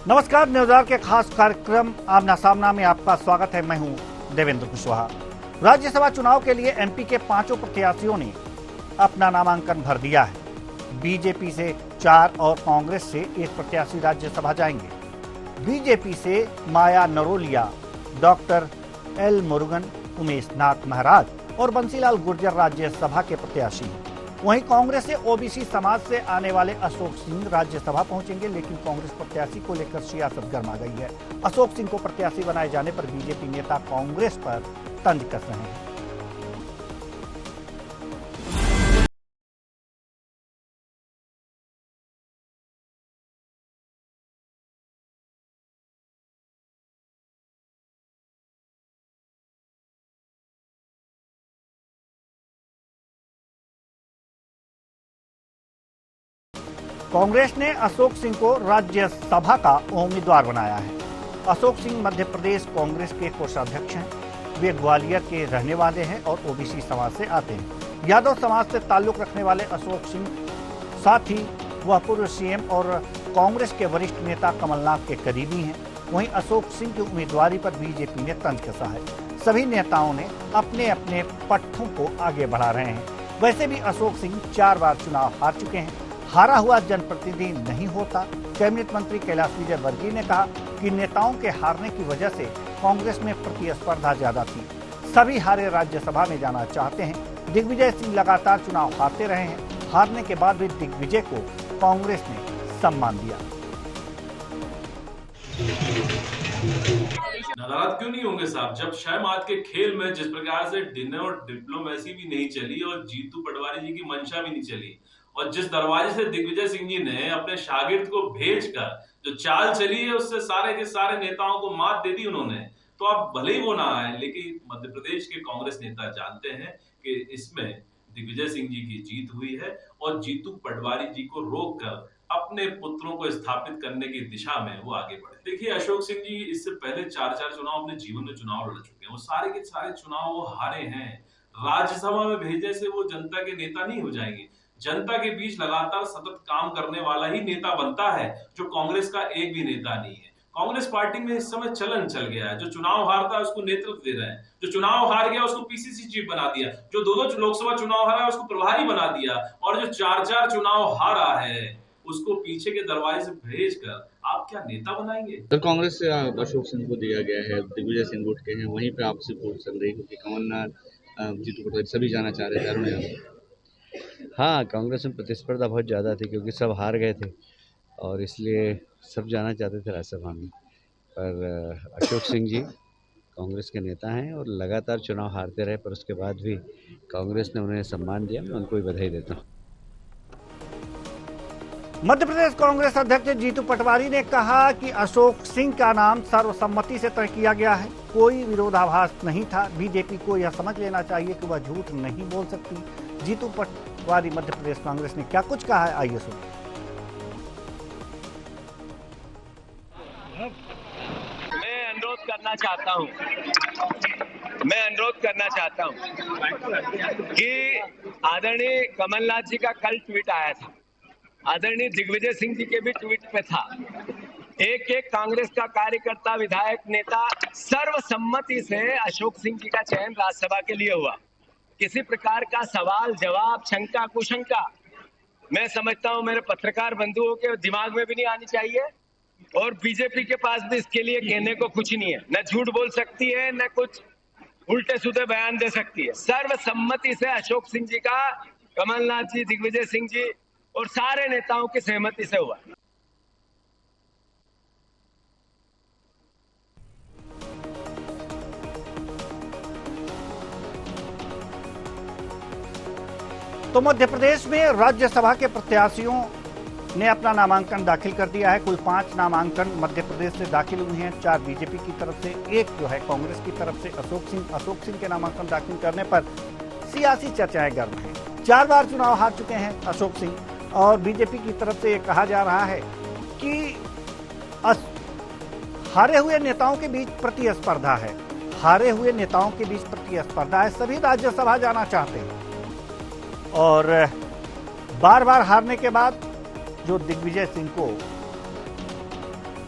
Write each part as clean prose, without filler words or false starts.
नमस्कार, न्यूज़ के खास कार्यक्रम आमना सामना में आपका स्वागत है। मैं हूं देवेंद्र कुशवाहा। राज्यसभा चुनाव के लिए एमपी के 5 प्रत्याशियों ने अपना नामांकन भर दिया है। बीजेपी से 4 और कांग्रेस से 1 प्रत्याशी राज्यसभा जाएंगे। बीजेपी से माया नरोलिया, डॉक्टर एल मुरुगन, उमेश नाथ महाराज और बंसीलाल गुर्जर राज्यसभा के प्रत्याशी हैं। वहीं कांग्रेस से ओबीसी समाज से आने वाले अशोक सिंह राज्यसभा पहुंचेंगे, लेकिन कांग्रेस प्रत्याशी को लेकर सियासत गर्मा गई है। अशोक सिंह को प्रत्याशी बनाए जाने पर बीजेपी नेता कांग्रेस पर तंज कस रहे हैं। कांग्रेस ने अशोक सिंह को राज्यसभा का उम्मीदवार बनाया है। अशोक सिंह मध्य प्रदेश कांग्रेस के कोषाध्यक्ष हैं। वे ग्वालियर के रहने वाले हैं और ओबीसी समाज से आते हैं। यादव समाज से ताल्लुक रखने वाले अशोक सिंह साथ ही वह पूर्व सीएम और कांग्रेस के वरिष्ठ नेता कमलनाथ के करीबी हैं। वहीं अशोक सिंह की उम्मीदवारी पर बीजेपी ने तंज कसा है। सभी नेताओं ने अपने अपने पट्टों को आगे बढ़ा रहे हैं। वैसे भी अशोक सिंह 4 बार चुनाव हार चुके हैं। हारा हुआ जनप्रतिनिधि नहीं होता। कैबिनेट मंत्री कैलाश विजयवर्गीय ने कहा कि नेताओं के हारने की वजह से कांग्रेस में प्रतिस्पर्धा ज्यादा थी। सभी हारे राज्यसभा में जाना चाहते हैं। दिग्विजय सिंह लगातार चुनाव हारते रहे हैं। हारने के बाद भी दिग्विजय को कांग्रेस ने सम्मान दिया। नाराज क्यों नहीं होंगे साहब, जब शहमाद के खेल में जिस प्रकार से डिनर और डिप्लोमेसी भी नहीं चली और जीतू पटवारी जी की मंशा भी नहीं चली, और जिस दरवाजे से दिग्विजय सिंह जी ने अपने शागिर्द को भेजकर जो चाल चली है उससे सारे के सारे नेताओं को मात दे दी उन्होंने। तो अब भले ही वो ना आए, लेकिन मध्य प्रदेश के कांग्रेस नेता जानते हैं कि इसमें दिग्विजय सिंह जी की जीत हुई है और जीतू पटवारी जी को रोककर अपने पुत्रों को स्थापित करने की दिशा में वो आगे बढ़े। देखिए, अशोक सिंह जी इससे पहले 4 चुनाव अपने जीवन में चुनाव लड़ चुके हैं। वो सारे के सारे चुनाव वो हारे हैं। राज्यसभा में भेजने से वो जनता के नेता नहीं हो जाएंगे। जनता के बीच लगातार सतत काम करने वाला ही नेता बनता है, जो कांग्रेस का एक भी नेता नहीं है। कांग्रेस पार्टी में इस समय चलन चल गया है, जो चुनाव हारता है उसको नेतृत्व दे रहे हैं, जो चुनाव हार गया उसको पीसीसी चीफ बना दिया, जो 2 लोकसभा चुनाव हारा है उसको प्रभारी बना दिया, और जो 4 चुनाव हारा है उसको पीछे के दरवाजे से भेजकर आप क्या नेता बनाएंगे? तो कांग्रेस से अशोक सिंह को दिया गया है, दिग्विजय सिंह उठ के हैं, वहीं पे आपसी वोट चल रही है क्योंकि कमलनाथ, जीतू पटवारी सभी जाना चाह रहे थे। अरुण यादव, हाँ, कांग्रेस में प्रतिस्पर्धा बहुत ज़्यादा थी क्योंकि सब हार गए थे और इसलिए सब जाना चाहते थे राज्यसभा में। पर अशोक सिंह जी कांग्रेस के नेता हैं और लगातार चुनाव हारते रहे, पर उसके बाद भी कांग्रेस ने उन्हें सम्मान दिया। मैं उनको भी बधाई देता हूँ। मध्य प्रदेश कांग्रेस अध्यक्ष जीतू पटवारी ने कहा कि अशोक सिंह का नाम सर्वसम्मति से तय किया गया है। कोई विरोधाभास नहीं था। बीजेपी को यह समझ लेना चाहिए कि वह झूठ नहीं बोल सकती। जीतू पटवारी मध्य प्रदेश कांग्रेस ने क्या कुछ कहा है, आइए सुनिए। मैं अनुरोध करना चाहता हूं कि आदरणीय कमलनाथ जी का कल ट्वीट आया था, आदरणीय दिग्विजय सिंह जी के भी ट्वीट पे था। एक कांग्रेस का कार्यकर्ता, विधायक, नेता सर्वसम्मति से अशोक सिंह जी का चयन राज्यसभा के लिए हुआ। किसी प्रकार का सवाल जवाब, शंका कुशंका मैं समझता हूं मेरे पत्रकार बंधुओं के दिमाग में भी नहीं आनी चाहिए, और बीजेपी के पास भी इसके लिए कहने को कुछ नहीं है। न झूठ बोल सकती है, न कुछ उल्टे सीधे बयान दे सकती है। सर्वसम्मति से अशोक सिंह जी का कमलनाथ जी, दिग्विजय सिंह जी और सारे नेताओं की सहमति से हुआ। तो मध्य प्रदेश में राज्यसभा के प्रत्याशियों ने अपना नामांकन दाखिल कर दिया है। कुल 5 नामांकन मध्य प्रदेश से दाखिल हुए हैं। 4 बीजेपी की तरफ से, 1 जो है कांग्रेस की तरफ से। अशोक सिंह के नामांकन दाखिल करने पर सियासी चर्चाएं गर्म हैं। 4 बार चुनाव हार चुके हैं अशोक सिंह, और बीजेपी की तरफ से ये कहा जा रहा है कि हारे हुए नेताओं के बीच प्रतिस्पर्धा है। सभी राज्यसभा जाना चाहते हैं, और बार बार हारने के बाद जो दिग्विजय सिंह को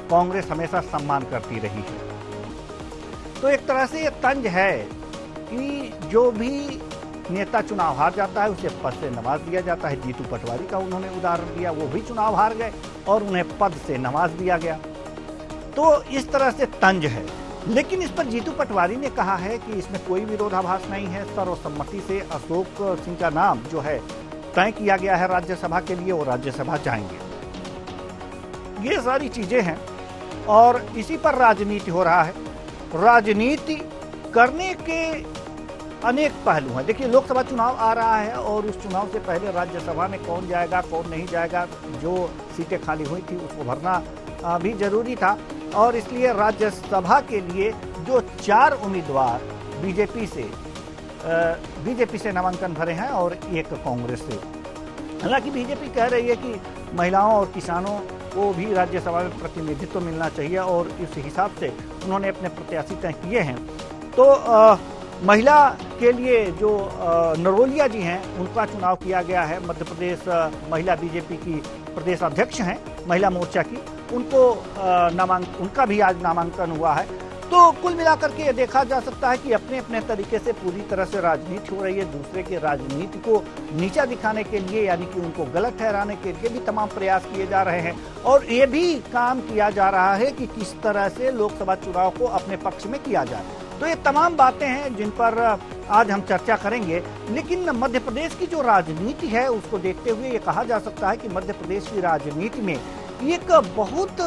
कांग्रेस हमेशा सम्मान करती रही है। तो एक तरह से ये तंज है कि जो भी नेता चुनाव हार जाता है उसे पद से नवाज दिया जाता है। जीतू पटवारी का उन्होंने उदाहरण दिया, वो भी चुनाव हार गए और उन्हें पद से नवाज दिया गया। तो इस तरह से तंज है। लेकिन इस पर जीतू पटवारी ने कहा है कि इसमें कोई विरोधाभास नहीं है। सर्वसम्मति से अशोक सिंह का नाम जो है तय किया गया है राज्यसभा के लिए, वो राज्यसभा जाएंगे। ये सारी चीजें हैं और इसी पर राजनीति हो रहा है। राजनीति करने के अनेक पहलू हैं। देखिए, लोकसभा चुनाव आ रहा है और उस चुनाव से पहले राज्यसभा में कौन जाएगा कौन नहीं जाएगा, जो सीटें खाली हुई थी उसको भरना भी जरूरी था और इसलिए राज्यसभा के लिए जो 4 उम्मीदवार बीजेपी से नामांकन भरे हैं और एक कांग्रेस से। हालांकि बीजेपी कह रही है कि महिलाओं और किसानों को भी राज्यसभा में प्रतिनिधित्व मिलना चाहिए और इस हिसाब से उन्होंने अपने प्रत्याशी तय किए हैं। तो महिला के लिए जो नरोलिया जी हैं उनका चुनाव किया गया है। मध्य प्रदेश महिला बीजेपी की प्रदेश अध्यक्ष हैं महिला मोर्चा की, उनका भी आज नामांकन हुआ है। तो कुल मिलाकर के ये देखा जा सकता है कि अपने अपने तरीके से पूरी तरह से राजनीति हो रही है। दूसरे के राजनीति को नीचा दिखाने के लिए, यानी कि उनको गलत ठहराने के लिए भी तमाम प्रयास किए जा रहे हैं और ये भी काम किया जा रहा है कि किस तरह से लोकसभा चुनाव को अपने पक्ष में किया जाए। तो ये तमाम बातें हैं जिन पर आज हम चर्चा करेंगे। लेकिन मध्य प्रदेश की जो राजनीति है उसको देखते हुए ये कहा जा सकता है कि मध्य प्रदेश की राजनीति में एक बहुत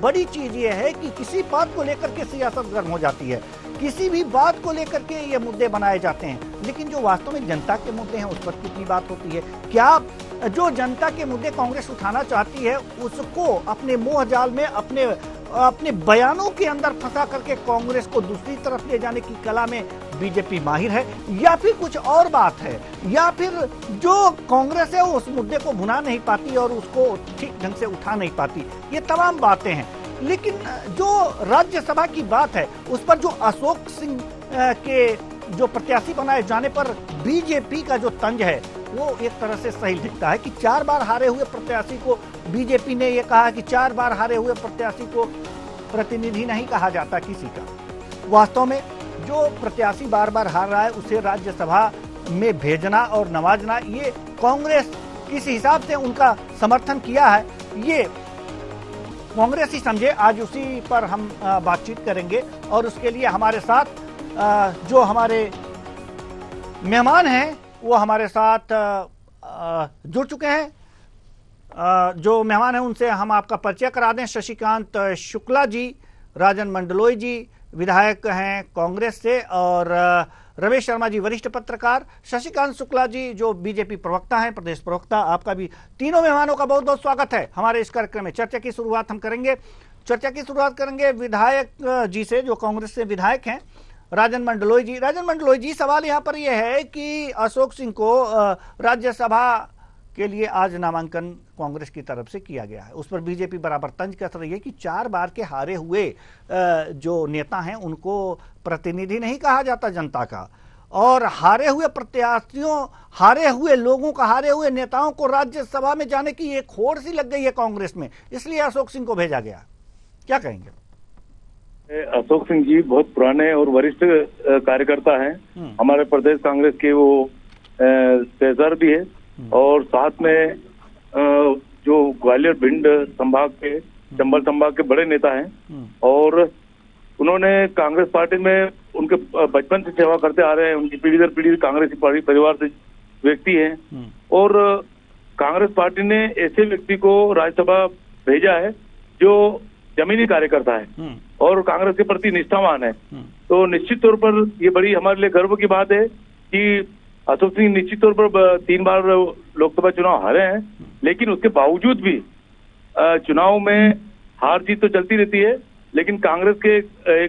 बड़ी चीज ये है कि किसी बात को लेकर के सियासत गर्म हो जाती है, किसी भी बात को लेकर के ये मुद्दे बनाए जाते हैं, लेकिन जो वास्तव में जनता के मुद्दे हैं उस पर कितनी बात होती है। क्या जो जनता के मुद्दे कांग्रेस उठाना चाहती है उसको अपने मोह जाल में अपने बयानों के अंदर फंसा करके कांग्रेस को दूसरी तरफ ले जाने की कला में बीजेपी माहिर है, या फिर कुछ और बात है, या फिर जो कांग्रेस है उस मुद्दे को भुना नहीं पाती और उसको ठीक ढंग से उठा नहीं पाती। ये तमाम बातें हैं। लेकिन जो राज्यसभा की बात है उस पर जो अशोक सिंह के जो प्रत्याशी बनाए जाने पर बीजेपी का जो तंज है वो एक तरह से सही दिखता है कि 4 बार हारे हुए प्रत्याशी को बीजेपी ने ये कहा कि 4 बार हारे हुए प्रत्याशी को प्रतिनिधि नहीं कहा जाता किसी का। वास्तव में जो प्रत्याशी बार बार हार रहा है उसे राज्यसभा में भेजना और नवाजना, ये कांग्रेस किस हिसाब से उनका समर्थन किया है ये कांग्रेस ही समझे। आज उसी पर हम बातचीत करेंगे और उसके लिए हमारे साथ जो हमारे मेहमान हैं वो हमारे साथ जुड़ चुके हैं। जो मेहमान हैं उनसे हम आपका परिचय करा दें। शशिकांत शुक्ला जी, राजन मंडलोई जी विधायक हैं कांग्रेस से और रमेश शर्मा जी वरिष्ठ पत्रकार, शशिकांत शुक्ला जी जो बीजेपी प्रवक्ता हैं, प्रदेश प्रवक्ता। आपका भी तीनों मेहमानों का बहुत बहुत स्वागत है हमारे इस कार्यक्रम में। चर्चा की शुरुआत हम करेंगे विधायक जी से जो कांग्रेस से विधायक हैं, राजन मंडलोई जी। राजन मंडलोई जी, सवाल यहाँ पर यह है कि अशोक सिंह को राज्यसभा के लिए आज नामांकन कांग्रेस की तरफ से किया गया है, उस पर बीजेपी बराबर तंज कस रही है कि 4 बार के हारे हुए जो नेता हैं उनको प्रतिनिधि नहीं कहा जाता जनता का, और हारे हुए प्रत्याशियों, हारे हुए लोगों का, हारे हुए नेताओं को राज्यसभा में जाने की एक होड़ सी लग गई है कांग्रेस में, इसलिए अशोक सिंह को भेजा गया। क्या कहेंगे? अशोक सिंह जी बहुत पुराने और वरिष्ठ कार्यकर्ता हैं, हमारे प्रदेश कांग्रेस के वो ट्रेजरर भी है और साथ में जो ग्वालियर भिंड संभाग के, चंबल संभाग के बड़े नेता हैं और उन्होंने कांग्रेस पार्टी में उनके बचपन से सेवा करते आ रहे हैं, उनकी पीढ़ी दर पीढ़ी कांग्रेस परिवार से व्यक्ति हैं और कांग्रेस पार्टी ने ऐसे व्यक्ति को राज्यसभा भेजा है जो जमीनी कार्यकर्ता है और कांग्रेस के प्रति निष्ठावान है। तो निश्चित तौर पर ये बड़ी हमारे लिए गर्व की बात है कि अशोक सिंह निश्चित तौर पर 3 बार लोकसभा चुनाव हारे हैं, लेकिन उसके बावजूद भी चुनाव में हार जीत तो चलती रहती है, लेकिन कांग्रेस के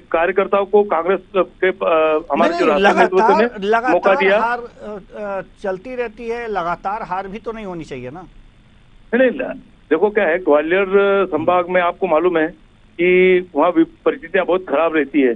कार्यकर्ताओं को कांग्रेस के हमारे जो राष्ट्रीय नेतृत्व ने मौका दिया। हार चलती रहती है, लगातार हार भी तो नहीं होनी चाहिए ना? नहीं, देखो क्या है, ग्वालियर संभाग में आपको मालूम है कि वहाँ परिस्थितियां बहुत खराब रहती है।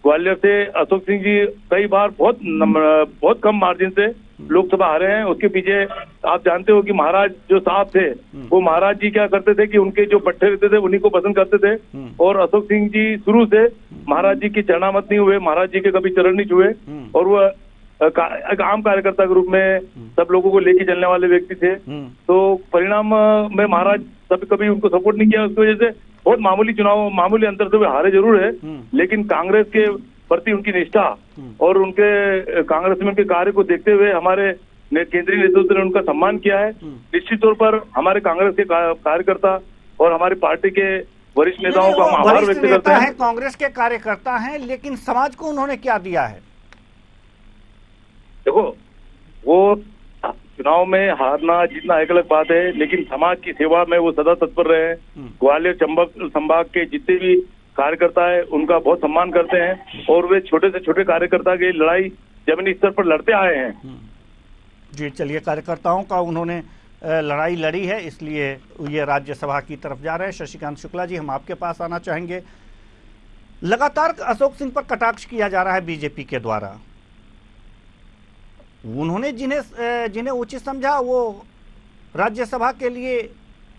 ग्वालियर से अशोक सिंह जी कई बार बहुत कम मार्जिन से लोकसभा हारे हैं। उसके पीछे आप जानते हो कि महाराज जो साहब थे वो महाराज जी क्या करते थे कि उनके जो पट्टे रहते थे उन्हीं को पसंद करते थे, और अशोक सिंह जी शुरू से महाराज जी की चरणामत नहीं हुए, महाराज जी के कभी चरण नहीं छुए, और वह एक आम कार्यकर्ता के रूप में सब लोगों को लेके चलने वाले व्यक्ति थे। तो परिणाम में महाराज कभी उनको सपोर्ट नहीं किया, उसकी वजह से बहुत मामूली अंतर से वे हारे जरूर है, लेकिन कांग्रेस के प्रति उनकी निष्ठा और उनके कांग्रेस में उनके कार्य को देखते हुए हमारे केंद्रीय नेतृत्व ने उनका सम्मान किया है। निश्चित तौर पर हमारे कांग्रेस के कार्यकर्ता और हमारी पार्टी के वरिष्ठ नेताओं का हम आभार व्यक्त करते हैं। कांग्रेस के कार्यकर्ता हैं, लेकिन समाज को उन्होंने क्या दिया है? देखो, वो चुनाव में हारना जीतना एक अलग बात है, लेकिन समाज की सेवा में वो सदा तत्पर रहे हैं। ग्वालियर चंबल संभाग के जितने भी कार्यकर्ता है उनका बहुत सम्मान करते हैं, और वे छोटे से छोटे कार्यकर्ता की लड़ाई जमीनी स्तर पर लड़ते आए हैं। जी चलिए, कार्यकर्ताओं का उन्होंने लड़ाई लड़ी है, इसलिए ये राज्यसभा की तरफ जा रहे हैं। शशिकांत शुक्ला जी, हम आपके पास आना चाहेंगे। लगातार अशोक सिंह पर कटाक्ष किया जा रहा है बीजेपी के द्वारा। उन्होंने जिन्हें उचित समझा वो राज्यसभा के लिए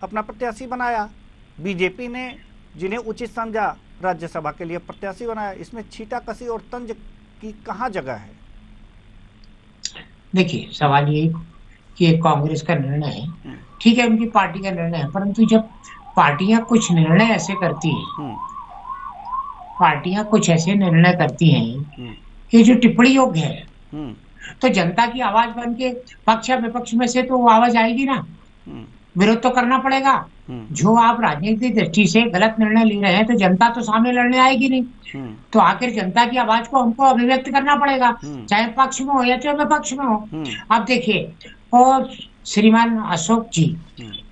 अपना प्रत्याशी बनाया, बीजेपी ने जिन्हें उचित समझा राज्यसभा के लिए प्रत्याशी बनाया। इसमें छींटाकशी और तंज की कहाँ जगह है? देखिए, सवाल ये कि कांग्रेस का निर्णय है, ठीक है, उनकी पार्टी का निर्णय है, परंतु जब पार्टियां कुछ निर्णय ऐसे करती हैं, पार्टियां कुछ ऐसे निर्णय करती हैं कि जो टिप्पणी योग्य है, तो जनता की आवाज बन के पक्ष या विपक्ष में से तो वो आवाज आएगी ना, विरोध तो करना पड़ेगा। जो आप राजनीतिक दृष्टि से गलत निर्णय ले रहे हैं तो जनता तो सामने लड़ने आएगी नहीं, तो आखिर जनता की आवाज को हमको अभिव्यक्त करना पड़ेगा, चाहे पक्ष में हो या चाहे विपक्ष में हो। अब देखिए, और श्रीमान अशोक जी,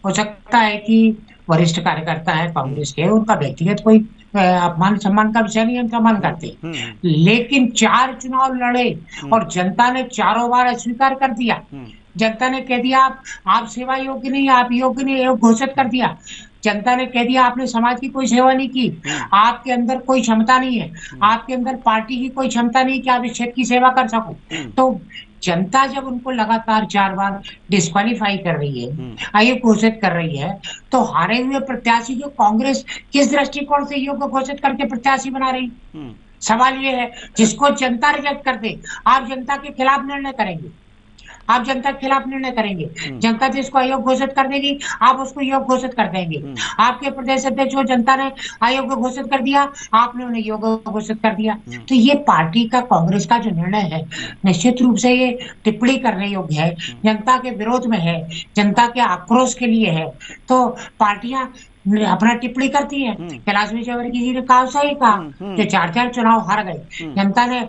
हो सकता है कि वरिष्ठ कार्यकर्ता है कांग्रेस के, उनका व्यक्तिगत कोई अपमान सम्मान का विषय नहीं, हम सम्मान करते, लेकिन 4 चुनाव लड़े और जनता ने चारों बार अस्वीकार कर दिया। जनता ने कह दिया आप सेवा योग्य नहीं, आप योग्य नहीं, घोषित कर दिया। जनता ने कह दिया आपने समाज की कोई सेवा नहीं की, आपके अंदर कोई क्षमता नहीं है, आपके अंदर पार्टी की कोई क्षमता नहीं कि आप इस क्षेत्र की सेवा कर सको। तो जनता जब उनको लगातार 4 बार डिस्क्वालीफाई कर रही है, अयोग्य घोषित कर रही है, तो हारे हुए प्रत्याशी को कांग्रेस किस दृष्टिकोण से योग्य घोषित करके प्रत्याशी बना रही? सवाल ये है, जिसको जनता रिजेक्ट कर दे, आप जनता के खिलाफ निर्णय करेंगे, आप जनता के खिलाफ निर्णय करेंगे। जनता जिसको अयोग्य घोषित कर देगी, आप उसको योग्य घोषित कर देंगे। आपके प्रदेश अध्यक्ष को जनता ने अयोग्य घोषित कर दिया, आपने उन्हें योग्य घोषित कर दिया। तो ये पार्टी का, कांग्रेस का जो निर्णय है, निश्चित रूप से ये टिप्पणी करने योग्य है, जनता के विरोध में है, जनता के आक्रोश के लिए है। तो पार्टियां अपना टिप्पणी करती है। कैलाश विजयवर्गीय जी ने कहा, सही कहा, जो 4 चुनाव हार गए, जनता ने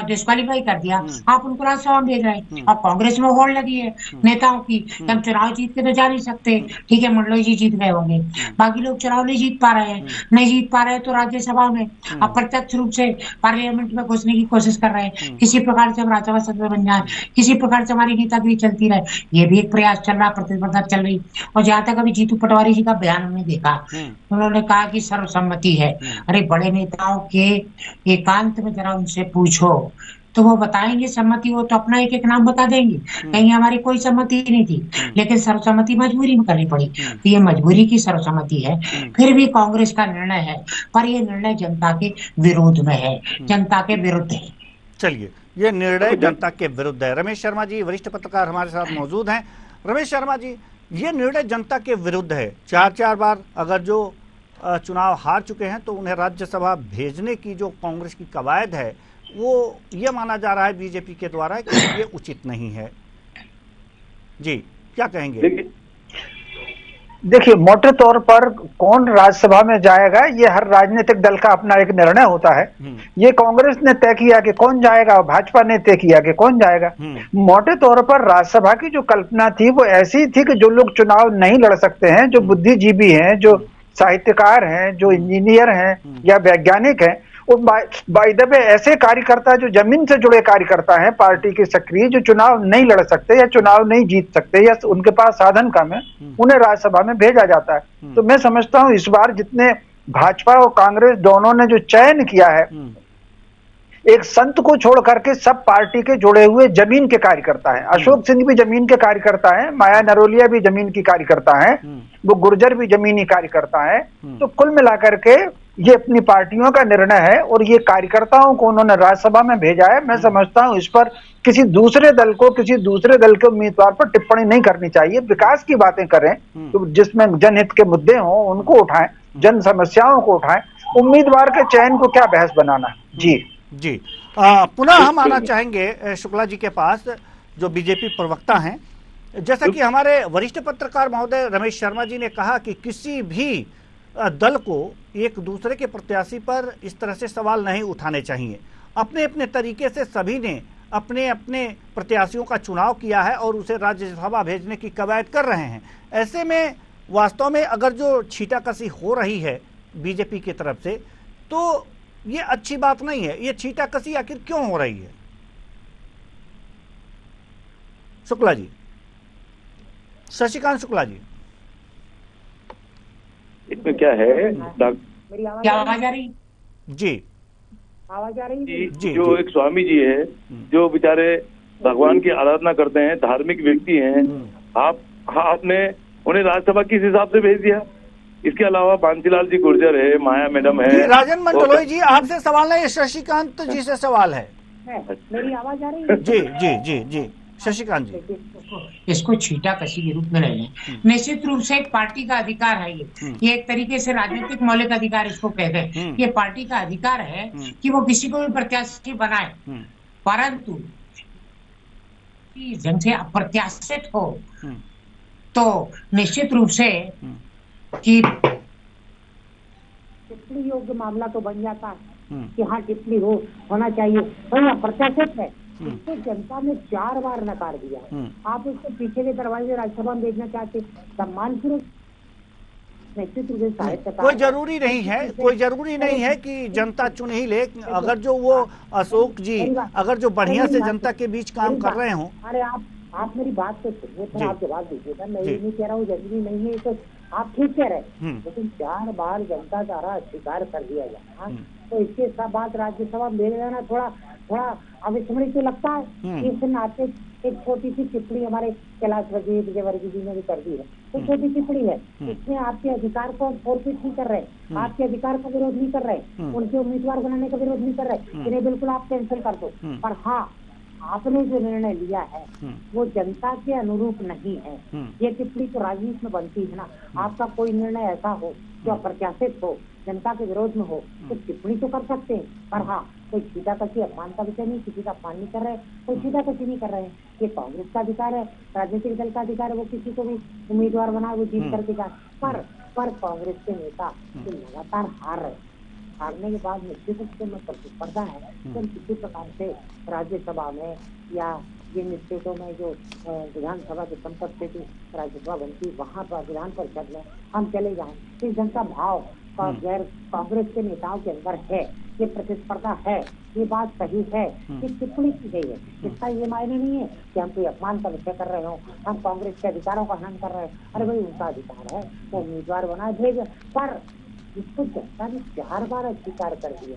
डिस्क्वालीफाई कर दिया, आप उनको राज्यसभा में भेज रहे हैं। और कांग्रेस में होड़ लगी है नेताओं की, हम चुनाव जीत के तो जा नहीं सकते, ठीक है, मंडलोई जी जीत गए होंगे, बाकी लोग चुनाव नहीं जीत पा रहे हैं, नहीं जीत पा रहे हैं तो राज्यसभा में अप्रत्यक्ष रूप से पार्लियामेंट में घुसने की कोशिश कर रहे हैं। किसी प्रकार से हम राज्यसभा सदस्य बन जाए, किसी प्रकार से हमारी नेतागिरी चलती रहे, ये भी एक प्रयास चल रहा, प्रतिस्पर्धा चल रही। और जहां तक अभी जीतू पटवारी जी का बयान हमने देखा, उन्होंने कहा कि सर्वसम्मति है। अरे बड़े नेताओं के एकांत में जरा उनसे पूछो तो वो बताएंगे सम्मति, हो तो अपना एक नाम बता देंगे, कहीं हमारी कोई सम्मति नहीं थी, लेकिन सर्वसम्मति मजबूरी में करनी पड़ी। तो ये मजबूरी की सर्वसम्मति है, फिर भी कांग्रेस का निर्णय है, पर ये निर्णय जनता के विरोध में है, जनता के विरुद्ध है। चलिए, ये निर्णय जनता के विरुद्ध है। रमेश शर्मा जी, वरिष्ठ पत्रकार हमारे साथ मौजूद हैं। रमेश शर्मा जी, ये निर्णय जनता के विरुद्ध है। 4 बार अगर जो चुनाव हार चुके हैं तो उन्हें राज्यसभा भेजने की जो कांग्रेस की कवायद है, वो ये माना जा रहा है बीजेपी के द्वारा कि ये उचित नहीं है। जी, क्या कहेंगे? देखिए, मोटे तौर पर कौन राज्यसभा में जाएगा, ये हर राजनीतिक दल का अपना एक निर्णय होता है। ये कांग्रेस ने तय किया कि कौन जाएगा, भाजपा ने तय किया कि कौन जाएगा। मोटे तौर पर राज्यसभा की जो कल्पना थी वो ऐसी थी कि जो लोग चुनाव नहीं लड़ सकते हैं, जो बुद्धिजीवी हैं, जो साहित्यकार हैं, जो इंजीनियर हैं या वैज्ञानिक हैं, बाय द वे ऐसे कार्यकर्ता जो जमीन से जुड़े कार्यकर्ता हैं, पार्टी के सक्रिय, जो चुनाव नहीं लड़ सकते या चुनाव नहीं जीत सकते या उनके पास साधन कम है, उन्हें राज्यसभा में भेजा जाता है। तो मैं समझता हूं इस बार जितने भाजपा और कांग्रेस दोनों ने जो चयन किया है, एक संत को छोड़ करके सब पार्टी के जुड़े हुए जमीन के कार्यकर्ता हैं। अशोक सिंह भी जमीन के कार्यकर्ता हैं, माया नरोलिया भी जमीन की कार्यकर्ता हैं, वो गुर्जर भी जमीनी कार्यकर्ता हैं। तो कुल मिलाकर के ये अपनी पार्टियों का निर्णय है और ये कार्यकर्ताओं को उन्होंने राज्यसभा में भेजा है। मैं समझता हूं इस पर किसी दूसरे दल को, किसी दूसरे दल के उम्मीदवार पर टिप्पणी नहीं करनी चाहिए। विकास की बातें करें तो जिसमें जनहित के मुद्दे हों उनको उठाएं, जन समस्याओं को उठाएं। उम्मीदवार के चयन को क्या बहस बनाना। जी जी पुनः हम आना चाहेंगे शुक्ला जी के पास, जो बीजेपी प्रवक्ता हैं। जैसा कि हमारे वरिष्ठ पत्रकार महोदय रमेश शर्मा जी ने कहा कि किसी भी दल को एक दूसरे के प्रत्याशी पर इस तरह से सवाल नहीं उठाने चाहिए। अपने अपने तरीके से सभी ने अपने अपने प्रत्याशियों का चुनाव किया है और उसे राज्यसभा भेजने की कवायद कर रहे हैं। ऐसे में वास्तव में अगर जो छींटाकशी हो रही है बीजेपी की तरफ से, तो ये अच्छी बात नहीं है। ये छींटाकशी आखिर क्यों हो रही है? शुक्ला जी, शशिकांत शुक्ला जी। इसमें क्या है क्या आवाज आ रही? जी आवाज आ रही? जी जो एक स्वामी जी है, जो बेचारे भगवान की आराधना करते हैं, धार्मिक व्यक्ति हैं, आपने उन्हें राज्यसभा किस हिसाब से भेज दिया? इसके अलावा बांसीलाल जी गुर्जर है, माया मैडम है। राजन मंडलोई जी, आपसे सवाल नहीं, शशिकांत जी से सवाल है। मेरी आवाज आ रही है? जी जी जी जी शशिकांत जी। इसको छींटाकशी के रूप में ले लें, निश्चित रूप से एक पार्टी का अधिकार है। ये एक तरीके से राजनीतिक मौलिक अधिकार इसको कहते हैं। ये पार्टी का अधिकार है कि वो किसी को भी प्रत्याशी बनाए, परंतु जन से अप्रत्याशित हो तो निश्चित रूप से कि टिप्पणी योग्य मामला तो बन जाता है कि हाँ टिप्पणी होना चाहिए। तो अप्रत्याशित है, इसको जनता ने 4 बार नकार दिया। आप उसको पीछे के दरवाजे राज्यसभा में भेजना चाहते, सम्मानपूर्वक निश्चित रूप से सहायता। कोई जरूरी नहीं है, कोई जरूरी नहीं है कि जनता चुन ही ले। अगर जो वो अशोक जी अगर जो बढ़िया से जनता के बीच काम कर रहे हो। अरे आप मेरी बात तो सुनिए, फिर आप जवाब दीजिएगा। मैं ये नहीं कह रहा हूँ जरूरी नहीं है, तो आप ठीक कह रहे हैं, लेकिन 4 बार जनता द्वारा अस्वीकार कर दिया जाना, तो इसके बाद राज्यसभा में भेज जाना थोड़ा अविस्मरणीय तो लगता है। इस नाते एक छोटी सी टिप्पणी हमारे कैलाश विजयवर्गीय जी ने भी कर दी है, तो छोटी टिप्पणी है, इसमें आपके अधिकार को फोर्फिट नहीं कर रहे, आपके अधिकार का विरोध नहीं कर रहे, उनके उम्मीदवार बनाने का विरोध नहीं कर रहे, इन्हें बिल्कुल आप कैंसिल कर दो। पर हाँ, आपने जो निर्णय लिया है वो जनता के अनुरूप नहीं है। ये टिप्पणी तो राजनीति में बनती है ना। आपका कोई निर्णय ऐसा हो जो अप्रत्याशित हो, जनता के विरोध में हो, तो टिप्पणी तो कर सकते हैं। पर हाँ, कोई छींटाकशी अपमान का विषय नहीं, किसी का अपमान नहीं कर रहे, कोई छींटाकशी नहीं कर रहे हैं। ये कांग्रेस का अधिकार है, राजनीतिक दल का अधिकार है, वो किसी को भी उम्मीदवार बनाए, वो जीत करके जाए। पर कांग्रेस के नेता लगातार हार रहे, हारने के बाद निश्चित रूप से प्रतिस्पर्धा है, तो किसी प्रकार से राज्यसभा में या जिन स्टेटों में जो विधानसभा के संपर्क से राज्यसभा बनती, वहाँ पर विधान परिषद में हम चले जाएं, इस ढंग का भाव का गैर कांग्रेस के नेताओं के अंदर है। ये प्रतिस्पर्धा है, ये बात सही है, ये टिप्पणी की गई है। इसका ये मायने नहीं है कि हम कोई अपमान का विषय कर रहे हो, हम कांग्रेस के अधिकारों का हनन कर रहे हैं। अरे भाई, उनका अधिकार है, वो उम्मीदवार बनाए भेज, पर इसको जनता ने 4 बार अस्वीकार कर दिया।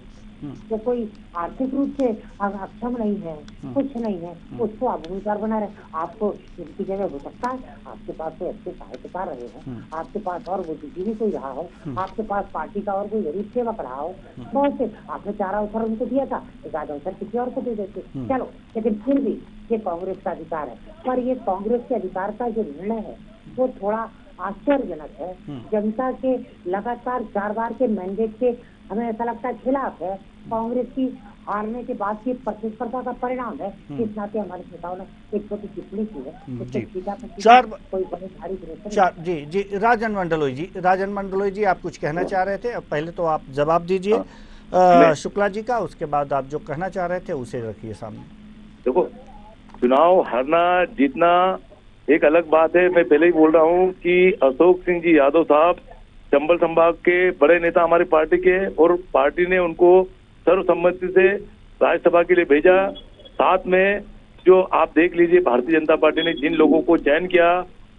तो कोई आर्थिक रूप से अक्षम नहीं है, कुछ नहीं है, उसको आप उम्मीदवार बना रहे। आपको इनकी जगह हो सकता है आपके पास कोई अच्छे सहायता रहे हो, आपके पास और बुद्धिजीवी कोई रहा हो, आपके पास पार्टी का और कोई गरीब सेवक रहा हो, बहुत से आपने 4 अवसर उनको दिया था, एक आध अवसर किसी और को दे देते। चलो, लेकिन फिर भी ये कांग्रेस का अधिकार है। पर ये कांग्रेस के अधिकार का जो निर्णय है वो थोड़ा आश्चर्यजनक है। जनता के लगातार 4 बार के मैंडेट के हमें ऐसा लगता है खिलाफ है, कांग्रेस की हारने के बाद की प्रतिस्पर्धा का परिणाम है। इस नाते हमारे नेताओं ने एक छोटी टिप्पणी की है। कोई बड़े भारी जी राजन मंडलोई जी आप कुछ कहना चाह रहे थे? अब पहले तो आप जवाब दीजिए शुक्ला जी का, उसके बाद आप जो कहना चाह रहे थे उसे रखिए सामने। देखो, चुनाव हारना जीतना एक अलग बात है। मैं पहले ही बोल रहा हूँ कि अशोक सिंह जी यादव साहब चंबल संभाग के बड़े नेता हमारी पार्टी के, और पार्टी ने उनको सर्वसम्मति से राज्यसभा के लिए भेजा। साथ में जो आप देख लीजिए, भारतीय जनता पार्टी ने जिन लोगों को चयन किया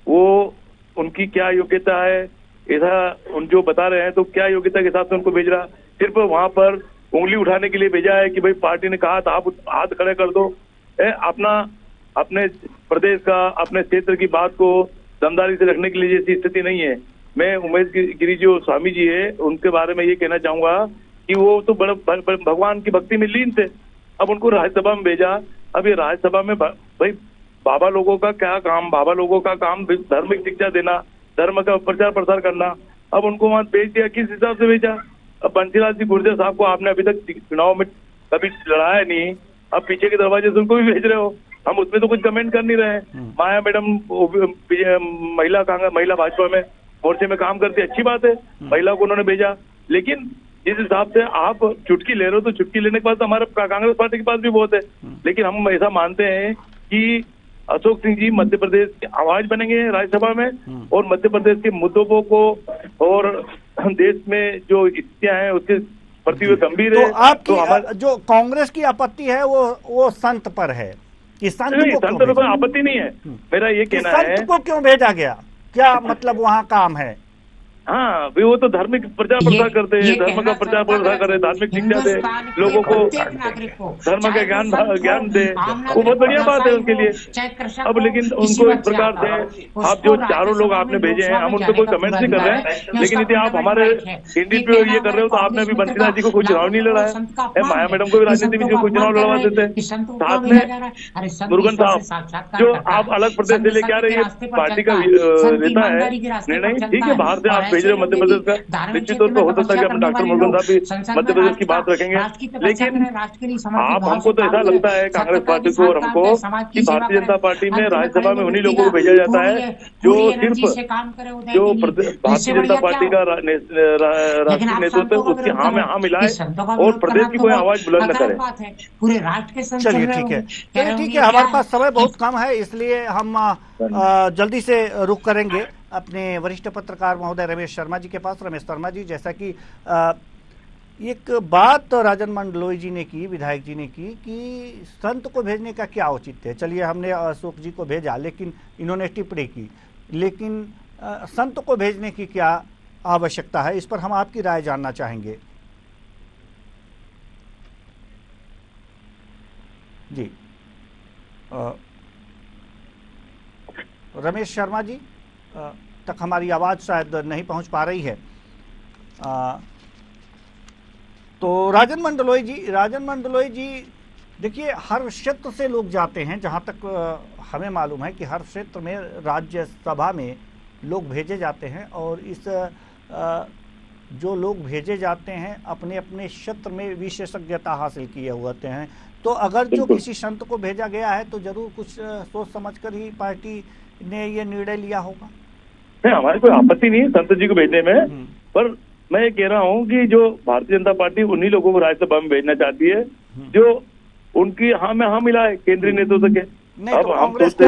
वो उनकी क्या योग्यता है, ऐसा उन जो बता रहे हैं, तो क्या योग्यता के हिसाब से उनको भेज रहा। सिर्फ वहां पर उंगली उठाने के लिए भेजा है कि भाई पार्टी ने कहा था आप हाथ खड़े कर दो। अपने प्रदेश का, अपने क्षेत्र की बात को दमदारी से रखने के लिए जैसी स्थिति नहीं है। मैं उमेश गिरी जो स्वामी जी है उनके बारे में ये कहना चाहूंगा कि वो तो बड़े भगवान की भक्ति में लीन थे। अब उनको राज्यसभा में भेजा। अब ये राज्यसभा में भाई बाबा लोगों का क्या काम, बाबा लोगों का काम धार्मिक शिक्षा देना, धर्म का प्रचार प्रसार करना। अब उनको वहां भेज दिया, किस हिसाब से भेजा? अब बंसीलाल जी गुर्जर साहब को आपने अभी तक चुनाव में कभी लड़ाया नहीं, अब पीछे के दरवाजे से उनको भी भेज रहे हो। हम उसमें तो कुछ कमेंट कर नहीं रहे। माया मैडम महिला भाजपा में मोर्चे में काम करती, अच्छी बात है, महिला को उन्होंने भेजा। लेकिन जिस हिसाब से आप चुटकी ले रहे हो, तो चुटकी लेने के बाद हमारे कांग्रेस पार्टी के पास भी बहुत है। लेकिन हम ऐसा मानते हैं कि अशोक सिंह जी मध्य प्रदेश की आवाज बनेंगे राज्यसभा में, और मध्य प्रदेश के मुद्दों को और देश में जो स्थितियां हैं उसके प्रति वे गंभीर है। तो आपकी जो कांग्रेस की आपत्ति है वो संत पर है कि संत पर कोई आपत्ति नहीं है। मेरा ये कहना है संत को क्यों भेजा गया, क्या मतलब वहाँ काम है? हाँ, वो तो धार्मिक प्रचार प्रसार करते हैं, धर्म का प्रचार प्रसार करे, धार्मिक शिक्षा दे लोगों को, धर्म का ज्ञान दे, वो बहुत बढ़िया बात है उनके लिए। अब लेकिन उनको इस प्रकार से आप जो चारों लोग आपने भेजे हैं, हम उन पर कोई कमेंट नहीं कर रहे हैं। लेकिन यदि आप हमारे इंडियन पे ये कर रहे हो तो आपने अभी बंसीलाल जी को कोई चुनाव नहीं लड़ा है, माया मैडम को भी राजनीति में कोई चुनाव लड़वा देते। साथ में मुरुगन साहब जो आप अलग प्रदेश से लेके आ रहे हैं, पार्टी का नेता है निर्णय, ठीक है, बाहर से आप भेज रहे हो मध्य प्रदेश का, निश्चित तौर पर हो सकता है कि अपने डॉक्टर मुरुगन साहब भी मध्य प्रदेश की बात रखेंगे। लेकिन आप हमको तो ऐसा लगता है कांग्रेस पार्टी को और हमको कि भारतीय जनता पार्टी में राज्यसभा में उन्हीं लोगों को भेजा जाता है जो सिर्फ जो भारतीय जनता पार्टी का राष्ट्रीय नेतृत्व उसकी हाँ में हाँ मिलाए और प्रदेश की कोई आवाज बुलंद न करे। पूरे राष्ट्र के संग चलिए ठीक है, ठीक है, हमारे पास समय बहुत कम है, इसलिए हम जल्दी से रुख करेंगे अपने वरिष्ठ पत्रकार महोदय रमेश शर्मा जी के पास। रमेश शर्मा जी, जैसा कि एक बात राजन मंडलोई जी ने की, विधायक जी ने की कि संत को भेजने का क्या औचित्य है। चलिए हमने अशोक जी को भेजा, लेकिन इन्होंने टिप्पणी की, लेकिन संत को भेजने की क्या आवश्यकता है, इस पर हम आपकी राय जानना चाहेंगे। जी रमेश शर्मा जी तक हमारी आवाज़ शायद नहीं पहुंच पा रही है। तो राजन मंडलोई जी देखिए, हर क्षेत्र से लोग जाते हैं, जहां तक हमें मालूम है कि हर क्षेत्र में राज्यसभा में लोग भेजे जाते हैं, और इस जो लोग भेजे जाते हैं अपने अपने क्षेत्र में विशेषज्ञता हासिल किए होते हैं। तो अगर जो किसी संत को भेजा गया है तो जरूर कुछ सोच समझकर ही पार्टी ने ये निर्णय लिया होगा। हमारी कोई आपत्ति नहीं है संत जी को भेजने में, पर मैं ये कह रहा हूँ कि जो भारतीय जनता पार्टी उन्हीं लोगों को राज्यसभा में भेजना चाहती है जो उनकी हाँ में हाँ मिलाए केंद्रीय नेतृत्व के। नहीं, तो कांग्रेस को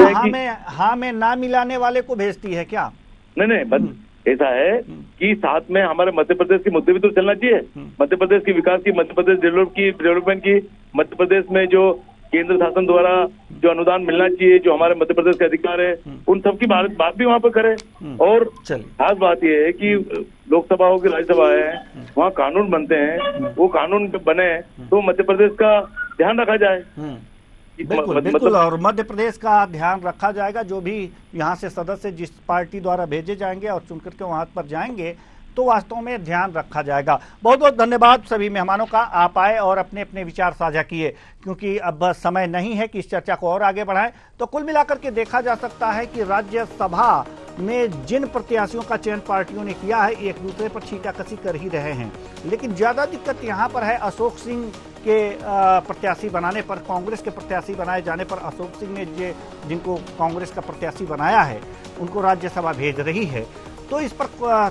हाँ में ना मिलाने वाले को भेजती है क्या? नहीं, बस ऐसा है कि साथ में हमारे मध्य प्रदेश के मुद्दे भी तो चलना चाहिए, मध्य प्रदेश की विकास की, मध्य प्रदेश डेवलपमेंट की, मध्य प्रदेश में जो केंद्र शासन द्वारा जो अनुदान मिलना चाहिए, जो हमारे मध्य प्रदेश के अधिकार है, उन सब की बात भी वहाँ पे करें। और खास बात यह है कि लोकसभा हो कि राज्यसभा है, वहाँ कानून बनते हैं, वो कानून बने तो मध्य प्रदेश का ध्यान रखा जाए। बिल्कुल, और मध्य प्रदेश का ध्यान रखा जाएगा। जो भी यहाँ से सदस्य जिस पार्टी द्वारा भेजे जाएंगे और चुनकर के वहाँ पर जाएंगे तो वास्तव में ध्यान रखा जाएगा। बहुत बहुत धन्यवाद सभी मेहमानों का, आप आए और अपने अपने विचार साझा किए, क्योंकि अब समय नहीं है कि इस चर्चा को और आगे बढ़ाएं। तो कुल मिलाकर के देखा जा सकता है कि राज्यसभा में जिन प्रत्याशियों का चयन पार्टियों ने किया है, एक दूसरे पर छींटाकशी कर ही रहे हैं, लेकिन ज्यादा दिक्कत यहाँ पर है अशोक सिंह के प्रत्याशी बनाने पर, कांग्रेस के प्रत्याशी बनाए जाने पर। अशोक सिंह ने जिनको कांग्रेस का प्रत्याशी बनाया है उनको राज्यसभा भेज रही है, तो इस पर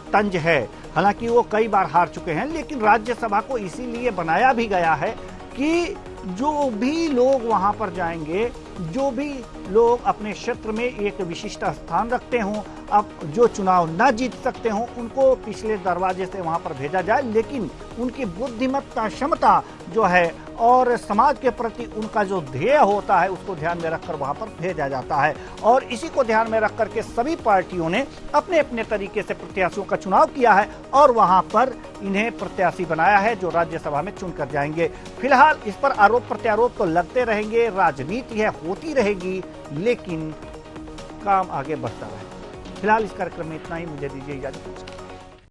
तंज है। हालांकि वो कई बार हार चुके हैं, लेकिन राज्यसभा को इसीलिए बनाया भी गया है कि जो भी लोग वहां पर जाएंगे, जो भी लोग अपने क्षेत्र में एक विशिष्ट स्थान रखते हों, अब जो चुनाव न जीत सकते हों, उनको पिछले दरवाजे से वहां पर भेजा जाए, लेकिन उनकी बुद्धिमत्ता, क्षमता जो है और समाज के प्रति उनका जो ध्येय होता है उसको ध्यान में रखकर वहां पर भेजा जाता है। और इसी को ध्यान में रख करके सभी पार्टियों ने अपने अपने तरीके से प्रत्याशियों का चुनाव किया है और वहां पर इन्हें प्रत्याशी बनाया है जो राज्यसभा में चुनकर जाएंगे। फिलहाल इस पर आरोप प्रत्यारोप तो लगते रहेंगे, राजनीति है, होती रहेगी, लेकिन काम आगे बढ़ता रहेगा। फिलहाल इस कार्यक्रम में इतना ही, मुझे दीजिए इजाजत।